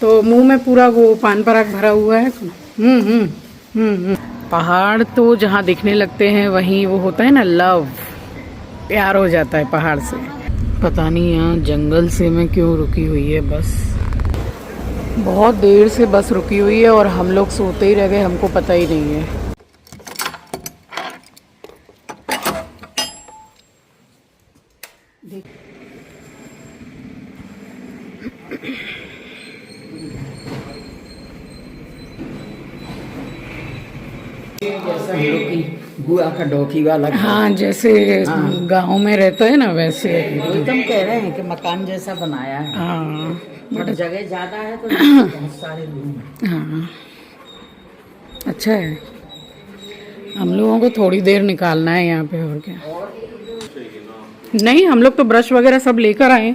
तो मुंह में पूरा वो पान पराग भरा हुआ है। पहाड़ तो जहाँ दिखने लगते हैं वहीं वो होता है ना, लव, प्यार हो जाता है पहाड़ से। पता नहीं यहाँ जंगल से में क्यों रुकी हुई है बस, बहुत देर से बस रुकी हुई है और हम लोग सोते ही रह गए, हमको पता ही नहीं है। जैसा हम लोग की बुआ का डोकी वाला घर। हाँ, जैसे गांव में रहता है ना वैसे। वही तो हम कह रहे हैं कि मकान जैसा बनाया है। हाँ, बट जगह ज्यादा है तो बहुत सारे रूम हैं। हाँ, अच्छा है। हम लोगों को थोड़ी देर निकालना है यहाँ पे, और क्या। नहीं, हम लोग तो ब्रश वगैरह सब लेकर आए,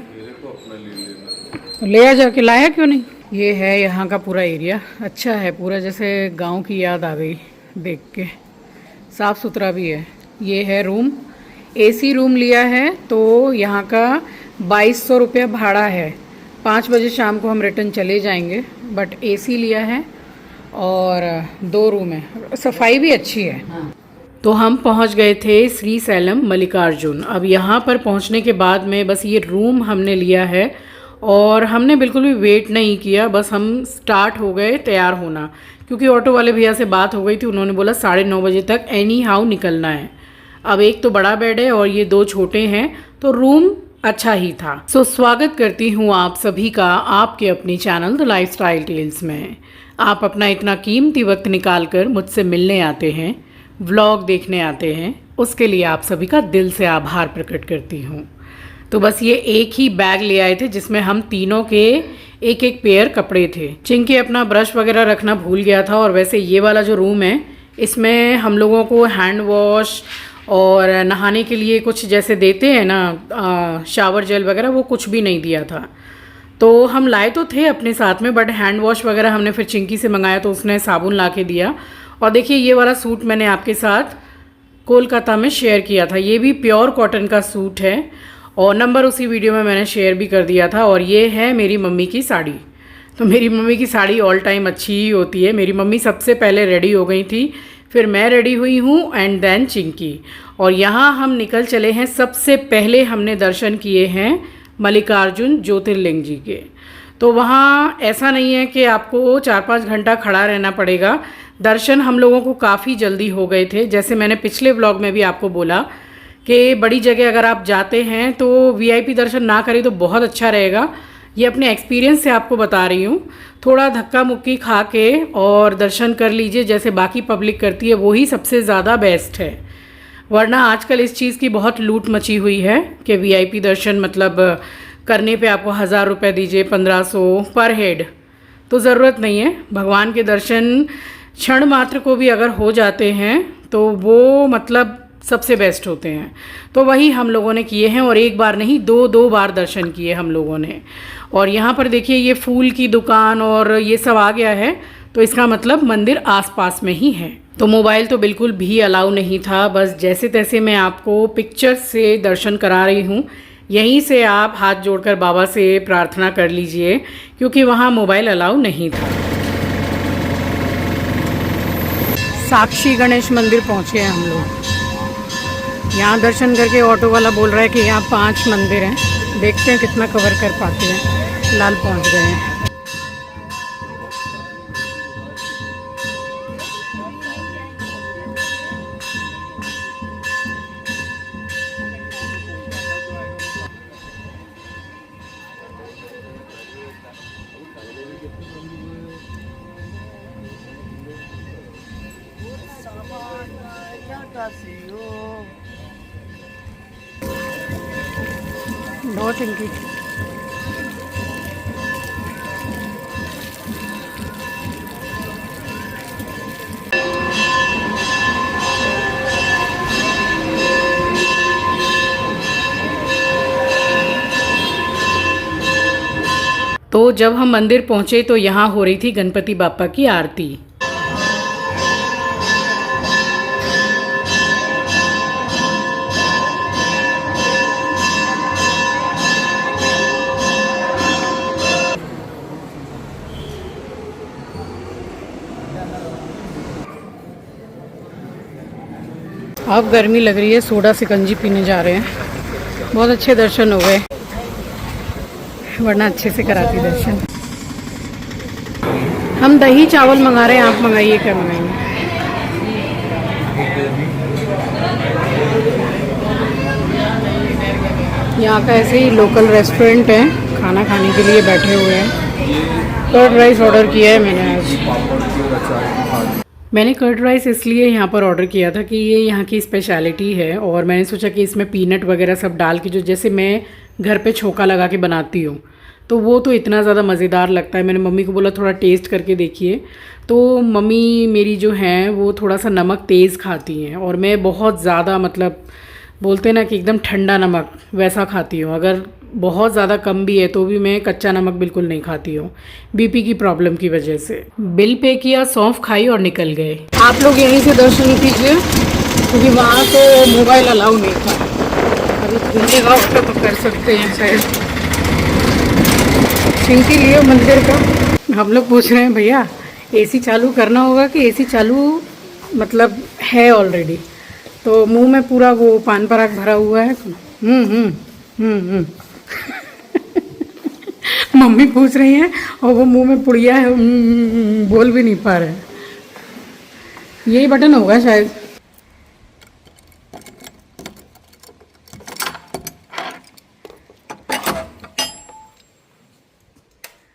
ले आ जाके, लाया क्यों नहीं। ये है यहाँ का पूरा एरिया, अच्छा है पूरा, जैसे गांव की याद आ गई देख के। साफ़ सुथरा भी है। ये है रूम, एसी रूम लिया है तो यहाँ का 2200 रुपया भाड़ा है। 5 बजे शाम को हम रिटर्न चले जाएंगे, बट एसी लिया है और 2 रूम है, सफाई भी अच्छी है। तो हम पहुँच गए थे श्री सैलम मल्लिकार्जुन। अब यहाँ पर पहुँचने के बाद में बस ये रूम हमने लिया है और हमने बिल्कुल भी वेट नहीं किया, बस हम स्टार्ट हो गए तैयार होना, क्योंकि ऑटो वाले भैया से बात हो गई थी, उन्होंने बोला 9:30 बजे तक एनी हाउ निकलना है। अब एक तो बड़ा बेड है और ये 2 छोटे हैं, तो रूम अच्छा ही था। सो स्वागत करती हूँ आप सभी का आपके अपने चैनल द लाइफस्टाइल टेल्स में। आप अपना इतना कीमती वक्त निकाल कर मुझसे मिलने आते हैं, व्लॉग देखने आते हैं, उसके लिए आप सभी का दिल से आभार प्रकट करती हूँ। तो बस ये एक ही बैग ले आए थे जिसमें हम तीनों के एक एक पेयर कपड़े थे। चिंकी अपना ब्रश वगैरह रखना भूल गया था। और वैसे ये वाला जो रूम है इसमें हम लोगों को हैंड वॉश और नहाने के लिए कुछ जैसे देते हैं ना, शावर जेल वगैरह, वो कुछ भी नहीं दिया था। तो हम लाए तो थे अपने साथ में, बट हैंड वॉश वगैरह हमने फिर चिंकी से मंगाया तो उसने साबुन ला के दिया। और देखिए ये वाला सूट मैंने आपके साथ कोलकाता में शेयर किया था, ये भी प्योर कॉटन का सूट है और नंबर उसी वीडियो में मैंने शेयर भी कर दिया था। और ये है मेरी मम्मी की साड़ी। तो मेरी मम्मी की साड़ी ऑल टाइम अच्छी ही होती है। मेरी मम्मी सबसे पहले रेडी हो गई थी, फिर मैं रेडी हुई हूँ एंड देन चिंकी। और यहाँ हम निकल चले हैं। सबसे पहले हमने दर्शन किए हैं मल्लिकार्जुन ज्योतिर्लिंग जी के। तो वहाँ ऐसा नहीं है कि आपको 4-5 घंटा खड़ा रहना पड़ेगा। दर्शन हम लोगों को काफ़ी जल्दी हो गए थे। जैसे मैंने पिछले व्लॉग में भी आपको बोला कि बड़ी जगह अगर आप जाते हैं तो वीआईपी दर्शन ना करें तो बहुत अच्छा रहेगा। ये अपने एक्सपीरियंस से आपको बता रही हूँ। थोड़ा धक्का मुक्की खा के और दर्शन कर लीजिए जैसे बाकी पब्लिक करती है, वही सबसे ज़्यादा बेस्ट है। वरना आजकल इस चीज़ की बहुत लूट मची हुई है कि वीआईपी दर्शन मतलब करने पे आपको 1000 रुपये दीजिए, 1500 पर हेड। तो ज़रूरत नहीं है। भगवान के दर्शन क्षण मात्र को भी अगर हो जाते हैं तो वो मतलब सबसे बेस्ट होते हैं। तो वही हम लोगों ने किए हैं और एक बार नहीं, 2 बार दर्शन किए हम लोगों ने। और यहाँ पर देखिए ये फूल की दुकान और ये सब आ गया है, तो इसका मतलब मंदिर आसपास में ही है। तो मोबाइल तो बिल्कुल भी अलाउ नहीं था, बस जैसे तैसे मैं आपको पिक्चर से दर्शन करा रही हूँ। यहीं से आप हाथ जोड़कर बाबा से प्रार्थना कर लीजिए, क्योंकि वहाँ मोबाइल अलाउ नहीं था। साक्षी गणेश मंदिर पहुँचे हैं हम लोग। यहाँ दर्शन करके ऑटो वाला बोल रहा है कि यहाँ 5 मंदिर हैं, देखते हैं कितना कवर कर पाते हैं। फिलहाल पहुँच गए हैं। बहुत इनकी तो जब हम मंदिर पहुंचे तो यहाँ हो रही थी गणपति बापा की आरती। अब गर्मी लग रही है, सोडा सिकंजी पीने जा रहे हैं। बहुत अच्छे दर्शन हो गए, वरना अच्छे से कराती दर्शन। हम दही चावल मंगा रहे हैं, आप मंगाइए, क्या मंगाएंगे? यहाँ का ऐसे ही लोकल रेस्टोरेंट है, खाना खाने के लिए बैठे हुए हैं। कर्ड राइस ऑर्डर किया है मैंने आज। मैंने कर्ड राइस इसलिए यहाँ पर ऑर्डर किया था कि ये यहाँ की स्पेशलिटी है, और मैंने सोचा कि इसमें पीनट वगैरह सब डाल के, जो जैसे मैं घर पे छोंका लगा के बनाती हूँ, तो वो तो इतना ज़्यादा मज़ेदार लगता है। मैंने मम्मी को बोला थोड़ा टेस्ट करके देखिए, तो मम्मी मेरी जो हैं वो थोड़ा सा नमक तेज़ खाती हैं, और मैं बहुत ज़्यादा, मतलब बोलते हैं ना कि एकदम ठंडा नमक, वैसा खाती हूँ। अगर बहुत ज़्यादा कम भी है तो भी मैं कच्चा नमक बिल्कुल नहीं खाती हूँ, बीपी की प्रॉब्लम की वजह से। बिल पे किया, सौंफ खाई और निकल गए। आप लोग यहीं से दर्शन कीजिए, क्योंकि वहाँ तो मोबाइल अलाउ नहीं था। अभी घूमेगा तो कर सकते हैं शायद। चिंकी लियो मंदिर का। हम लोग पूछ रहे हैं भैया एसी चालू करना होगा कि एसी चालू मतलब है ऑलरेडी। तो मुंह में पूरा वो पान पराग भरा हुआ है। मम्मी पूछ रही हैं और वो मुंह में पुड़िया है, बोल भी नहीं पा रहे। यही बटन होगा शायद।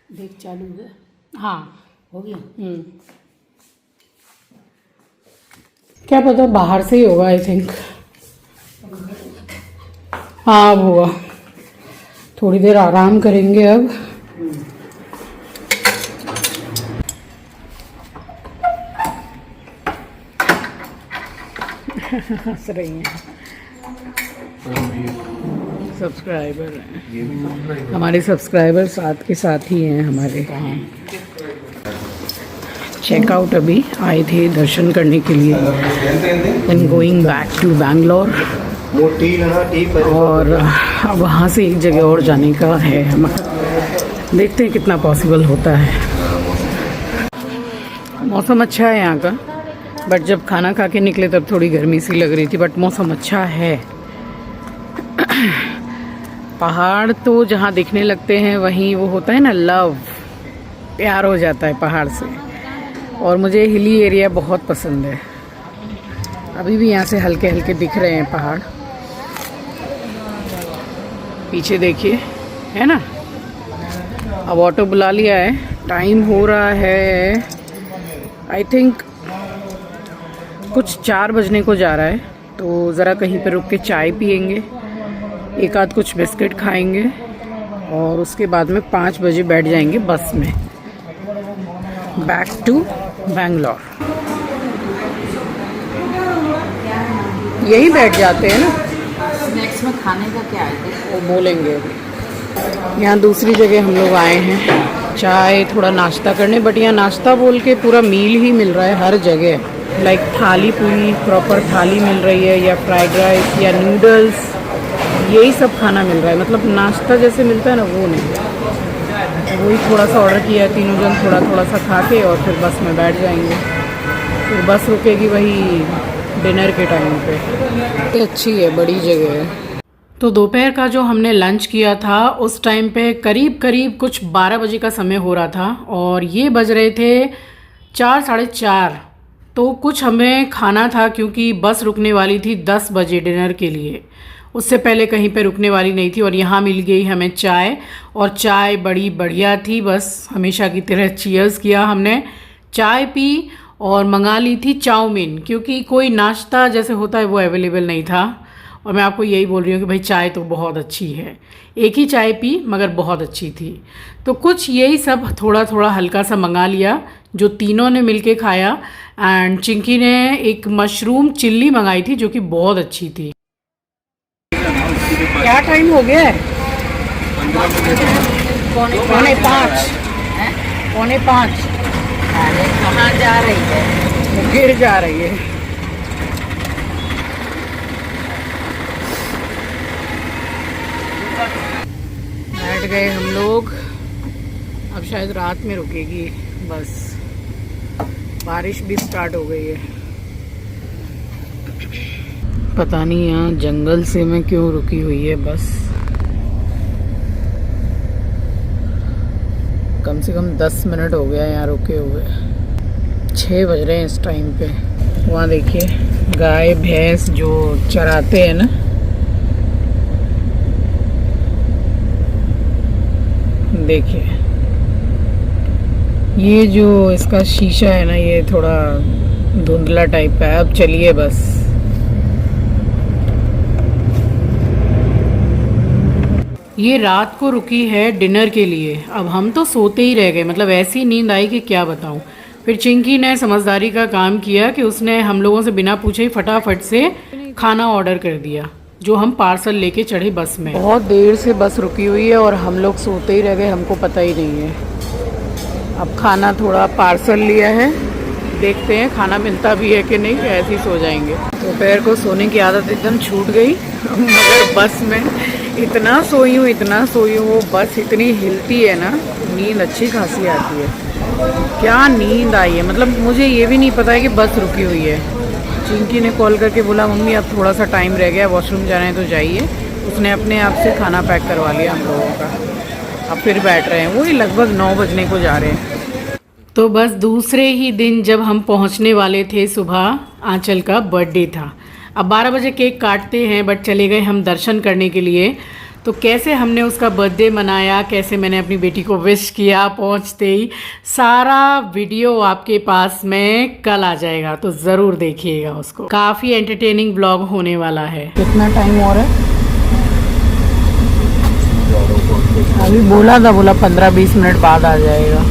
देख चालू है, हाँ हो गया। क्या पता बाहर से ही होगा, आई थिंक। हाँ अब हुआ। थोड़ी देर आराम करेंगे अब। हंस रही हैं सब्सक्राइबर हैं हमारे, सब्सक्राइबर साथ के साथ ही हैं हमारे। चेकआउट अभी आए थे दर्शन करने के लिए, then going back to Bangalore, और अब वहाँ से एक जगह और जाने का है हमारा। देखते हैं कितना पॉसिबल होता है। मौसम अच्छा है यहाँ का, बट जब खाना खा के निकले तब थोड़ी गर्मी सी लग रही थी, बट मौसम अच्छा है। पहाड़ तो जहाँ दिखने लगते हैं वहीं वो होता है ना, लव, प्यार हो जाता है पहाड़ से। और मुझे हिली एरिया बहुत पसंद है। अभी भी यहाँ से हल्के हल्के दिख रहे हैं पहाड़, पीछे देखिए, है ना। अब ऑटो बुला लिया है, टाइम हो रहा है आई थिंक कुछ 4 बजने को जा रहा है। तो ज़रा कहीं पे रुक के चाय पियेंगे, एक आध कुछ बिस्किट खाएंगे, और उसके बाद में 5 बजे बैठ जाएंगे बस में बैक टू बैंगलोर। यही बैठ जाते हैं ना। स्नैक्स में खाने का क्या है वो बोलेंगे। यहाँ दूसरी जगह हम लोग आए हैं चाय थोड़ा नाश्ता करने, बट यहाँ नाश्ता बोल के पूरा मील ही मिल रहा है हर जगह। लाइक थाली, पूरी प्रॉपर थाली मिल रही है, या फ्राइड राइस या नूडल्स, यही सब खाना मिल रहा है। मतलब नाश्ता जैसे मिलता है ना, वो नहीं। वही थोड़ा सा ऑर्डर किया है, तीनों जन थोड़ा थोड़ा सा खा के और फिर बस में बैठ जाएंगे। फिर बस रुकेगी वही डिनर के टाइम पे। अच्छी है, बड़ी जगह है। तो दोपहर का जो हमने लंच किया था उस टाइम पे करीब करीब कुछ 12 बजे का समय हो रहा था, और ये बज रहे थे 4, साढ़े 4। तो कुछ हमें खाना था, क्योंकि बस रुकने वाली थी 10 बजे डिनर के लिए। उससे पहले कहीं पे रुकने वाली नहीं थी, और यहाँ मिल गई हमें चाय, और चाय बड़ी बढ़िया थी। बस हमेशा की तरह चीयर्स किया हमने, चाय पी, और मंगा ली थी चाउमीन, क्योंकि कोई नाश्ता जैसे होता है वो अवेलेबल नहीं था। और मैं आपको यही बोल रही हूँ कि भाई चाय तो बहुत अच्छी है। एक ही चाय पी मगर बहुत अच्छी थी। तो कुछ यही सब थोड़ा थोड़ा हल्का सा मंगा लिया, जो तीनों ने मिलके खाया। एंड चिंकी ने एक मशरूम चिल्ली मंगाई थी, जो कि बहुत अच्छी थी। क्या टाइम हो गया है? 4:45। 4:45। कहाँ जा रही है? गिर जा रही है। बैठ गए हम लोग। अब शायद रात में रुकेगी बस। बारिश भी स्टार्ट हो गई है। पता नहीं यहाँ जंगल से में क्यों रुकी हुई है बस। कम से कम 10 मिनट हो गया यहाँ रुके हुए। 6 बज रहे हैं इस टाइम पे। वहाँ देखिए गाय भैंस जो चराते हैं ना, देखिए ये जो इसका शीशा है ना, ये थोड़ा धुंधला टाइप का है। अब चलिए बस। ये रात को रुकी है डिनर के लिए। अब हम तो सोते ही रह गए, मतलब ऐसी नींद आई कि क्या बताऊं। फिर चिंकी ने समझदारी का काम किया कि उसने हम लोगों से बिना पूछे ही फटाफट से खाना ऑर्डर कर दिया, जो हम पार्सल लेके चढ़े बस में। बहुत देर से बस रुकी हुई है और हम लोग सोते ही रह गए, हमको पता ही नहीं है। अब खाना थोड़ा पार्सल लिया है, देखते हैं खाना मिलता भी है कि नहीं, ऐसे ही सो जाएंगे। दोपहर को सोने की आदत एकदम छूट गई, मगर बस में इतना सोई हूँ, वो बस इतनी हिलती है ना, नींद अच्छी खासी आती है। क्या नींद आई है, मतलब मुझे ये भी नहीं पता है कि बस रुकी हुई है। चिंकी ने कॉल करके बोला मम्मी अब थोड़ा सा टाइम रह गया, वॉशरूम जाना है तो जाइए। उसने अपने आप से खाना पैक करवा लिया हम लोगों का। अब फिर बैठ रहे हैं, वही लगभग 9 बजने को जा रहे हैं। तो बस दूसरे ही दिन जब हम पहुंचने वाले थे, सुबह आंचल का बर्थडे था। अब 12 बजे केक काटते हैं, बट चले गए हम दर्शन करने के लिए। तो कैसे हमने उसका बर्थडे मनाया, कैसे मैंने अपनी बेटी को विश किया पहुंचते ही, सारा वीडियो आपके पास में कल आ जाएगा, तो ज़रूर देखिएगा उसको। काफ़ी एंटरटेनिंग ब्लॉग होने वाला है। कितना टाइम और है? अभी बोला 15-20 मिनट बाद आ जाएगा।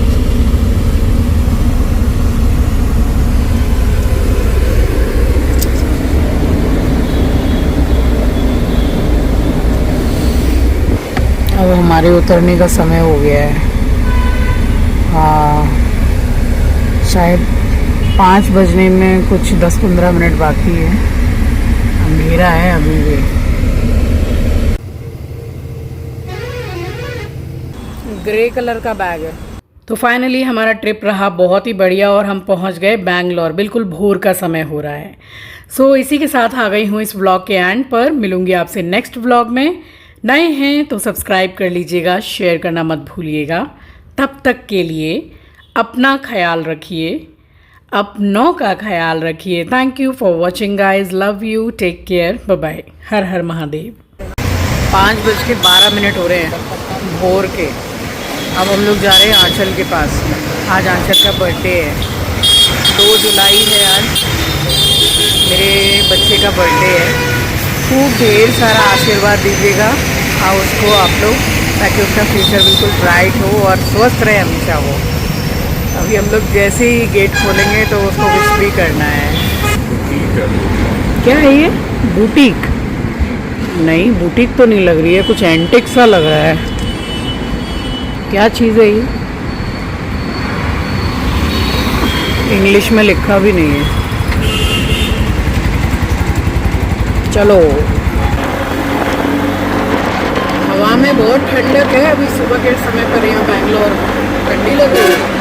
अब हमारे उतरने का समय हो गया है। शायद 5 बजने में कुछ 10-15 मिनट बाकी है। अंधेरा है अभी भी। ग्रे कलर का बैग है। तो फाइनली हमारा ट्रिप रहा बहुत ही बढ़िया और हम पहुंच गए बैंगलोर। बिल्कुल भोर का समय हो रहा है। सो इसी के साथ आ गई हूँ इस व्लॉग के एंड पर। मिलूंगी आपसे नेक्स्ट व्लॉग में। नए हैं तो सब्सक्राइब कर लीजिएगा, शेयर करना मत भूलिएगा। तब तक के लिए अपना ख्याल रखिए, अपनों का ख्याल रखिए। Thank you for watching guys, love you, take care, bye bye, Har Har Mahadev. 5:12 हो रहे हैं भोर के। अब हम लोग जा रहे हैं आंचल के पास। आज आंचल का बर्थडे है, 2 जुलाई है आज। मेरे बच्चे का बर्थडे है। खूब ढेर सारा आशीर्वाद दीजिएगा और उसको आप लोग, ताकि उसका फ्यूचर बिल्कुल ब्राइट हो और स्वस्थ रहे हमेशा वो। अभी हम लोग जैसे ही गेट खोलेंगे तो उसको विश भी करना है। क्या है ये? बुटीक? नहीं, बुटीक तो नहीं लग रही है, कुछ एंटिक सा लग रहा है। क्या चीज़ है ये? इंग्लिश में लिखा भी नहीं है। चलो, हवा में बहुत ठंडक है अभी सुबह के समय पर। यहाँ बैंगलोर ठंडी लग रही है।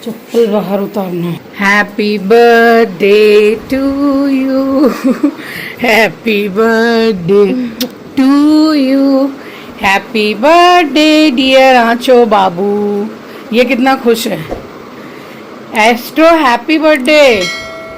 चप्पल बाहर उतारना है। Happy birthday to you, happy birthday to you, happy birthday dear Ancho बाबू। ये कितना खुश है। Astro happy birthday.